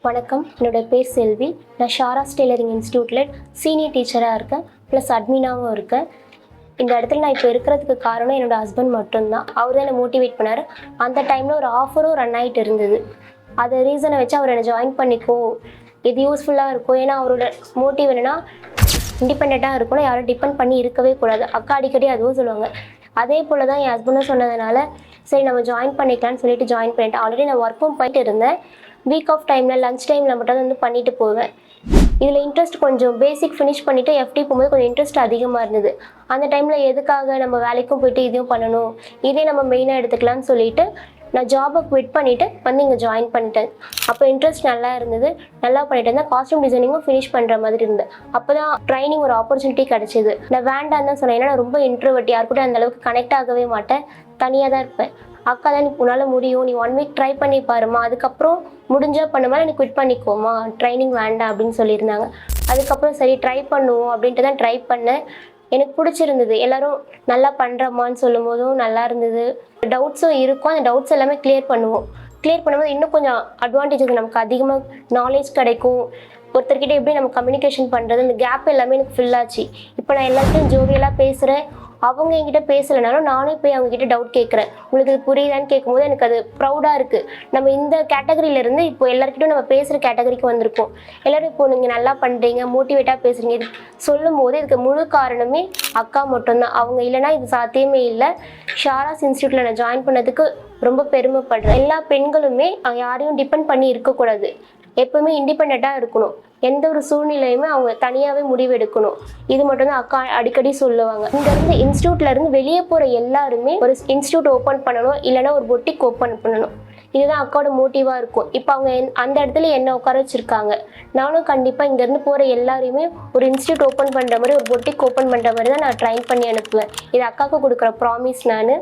வணக்கம், என்னோட பேர் செல்வி. நான் ஷாராஸ் டெய்லரிங் இன்ஸ்டியூட்டில் சீனியர் டீச்சராக இருக்கேன், ப்ளஸ் அட்மினாகவும் இருக்கேன். இந்த இடத்துல நான் இப்போ இருக்கிறதுக்கு காரணம் என்னோடய ஹஸ்பண்ட் மட்டும்தான். அவர் தான் என்னை மோட்டிவேட் பண்ணார். அந்த டைமில் ஒரு ஆஃபரும் ரன் ஆகிட்டு இருந்தது. அதை ரீசனை வச்சு அவர் என்னை ஜாயின் பண்ணிக்கோ, இது யூஸ்ஃபுல்லாக இருக்கும். ஏன்னா அவரோட மோட்டிவ் என்னென்னா இண்டிபெண்ட்டாக இருக்கணும், யாரும் டிபெண்ட் பண்ணி இருக்கவே கூடாது. அக்கா அடிக்கடி அதுவும் சொல்லுவாங்க. அதே போல் தான் என் ஹஸ்பண்டும் சொன்னதுனால சரி நம்ம ஜாயின் பண்ணிக்கலான்னு சொல்லிட்டு ஜாயின் பண்ணிட்டேன். ஆல்ரெடி நான் ஒர்க்கும் போயிட்டு இருந்தேன். வீக் ஆஃப் டைமில் லஞ்ச் டைமில் மட்டும் வந்து பண்ணிட்டு போவேன். இதில் இன்ட்ரெஸ்ட் கொஞ்சம் பேசிக் ஃபினிஷ் பண்ணிவிட்டு எஃப்டி போகும்போது கொஞ்சம் இன்ட்ரெஸ்ட் அதிகமாக இருந்தது. அந்த டைமில் எதுக்காக நம்ம வேலைக்கும் போயிட்டு இதையும் பண்ணணும், இதே நம்ம மெயினாக எடுத்துக்கலாம்னு சொல்லிட்டு நான் ஜாபை குவிட் பண்ணிவிட்டு வந்து இங்கே ஜாயின் பண்ணிட்டேன். அப்போ இன்ட்ரெஸ்ட் நல்லா இருந்தது, நல்லா பண்ணிட்டு இருந்தேன். காஸ்டியூம் டிசைனிங்கும் ஃபினிஷ் பண்ணுற மாதிரி இருந்தது. அப்போ தான் ட்ரைனிங் ஒரு ஆப்பர்ச்சுனிட்டி கிடச்சிது. நான் வேண்டான்னு தான் சொன்னேன். ஏன்னா நான் ரொம்ப இன்ட்ரோவர்ட், யாருக்கூட அந்தளவுக்கு கனெக்ட் ஆகவே மாட்டேன், தனியாக தான் இருப்பேன். அக்கா தான் உன்னால் முடியும், நீ 1 வீக் ட்ரை பண்ணி பாருமா, அதுக்கப்புறம் முடிஞ்சால் பண்ணுமா, நீ குவிட் பண்ணிக்கோமா, ட்ரைனிங் வேண்டாம் அப்படின்னு சொல்லியிருந்தாங்க. அதுக்கப்புறம் சரி ட்ரை பண்ணுவோம் அப்படின்ட்டு தான் ட்ரை பண்ணேன். எனக்கு பிடிச்சிருந்தது. எல்லோரும் நல்லா பண்ணுறம்மான்னு சொல்லும் போதும் நல்லா இருந்தது. டவுட்ஸும் இருக்கும், அந்த டவுட்ஸ் எல்லாமே கிளியர் பண்ணுவோம். கிளியர் பண்ணும்போது இன்னும் கொஞ்சம் அட்வான்டேஜஸ் நமக்கு அதிகமாக நாலேஜ் கிடைக்கும். ஒருத்தர்கிட்ட எப்படி நம்ம கம்யூனிகேஷன் பண்ணுறது, இந்த கேப் எல்லாமே எனக்கு ஃபில் ஆச்சு. இப்போ நான் எல்லாத்தையும் ஜோவியலாக பேசுகிறேன். அவங்க என்கிட்ட பேசலைனாலும் நானே போய் அவங்ககிட்ட டவுட் கேட்குறேன். உங்களுக்கு இது புரியுதான்னு கேட்கும்போது எனக்கு அது ப்ரௌடாக இருக்குது. நம்ம இந்த கேட்டகரியிலேருந்து இப்போ எல்லாருக்கிட்டும் நம்ம பேசுகிற கேட்டகரிக்கு வந்திருக்கோம். எல்லோரும் இப்போ நீங்கள் நல்லா பண்ணுறீங்க, மோட்டிவேட்டாக பேசுகிறீங்க, இது சொல்லும் போது இதுக்கு முழு காரணமே அக்கா மட்டும்தான். அவங்க இல்லைனா இது சாத்தியமே இல்லை. ஷாராஸ் இன்ஸ்டியூட்டில் நான் ஜாயின் பண்ணதுக்கு ரொம்ப பெருமைப்படுறேன். எல்லா பெண்களுமே யாரையும் டிபெண்ட் பண்ணி இருக்கக்கூடாது, எப்பவுமே இண்டிபெண்ட்டாக இருக்கணும். எந்த ஒரு சூழ்நிலையுமே அவங்க தனியாகவே முடிவு எடுக்கணும். இது மட்டும்தான் அக்கா அடிக்கடி சொல்லுவாங்க. இங்கேருந்து இன்ஸ்டியூட்லேருந்து வெளியே போகிற எல்லாருமே ஒரு இன்ஸ்டியூட் ஓப்பன் பண்ணணும், இல்லைனா ஒரு பொட்டிக் ஓப்பன் பண்ணணும். இதுதான் அக்காவோட மோட்டிவாக இருக்கும். இப்போ அவங்க அந்த இடத்துல என்ன உட்கார வச்சுருக்காங்க. நானும் கண்டிப்பாக இங்கேருந்து போகிற எல்லாரையுமே ஒரு இன்ஸ்டியூட் ஓப்பன் பண்ணுற மாதிரி, ஒரு பொட்டிக் ஓப்பன் பண்ணுற மாதிரி தான் நான் ட்ரைன் பண்ணி அனுப்புவேன். இது அக்காவுக்கு கொடுக்குற ப்ராமிஸ். நான்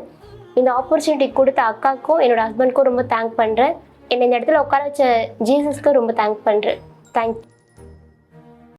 இந்த ஆப்பர்ச்சுனிட்டி கொடுத்த அக்காவுக்கும் என்னோடய ஹஸ்பண்ட்க்கும் ரொம்ப தேங்க் பண்ணுறேன். என்னை இந்த இடத்துல உட்கார வச்ச ஜீசஸ்க்கு ரொம்ப தேங்க் பண்ணுறேன். தேங்க்யூ.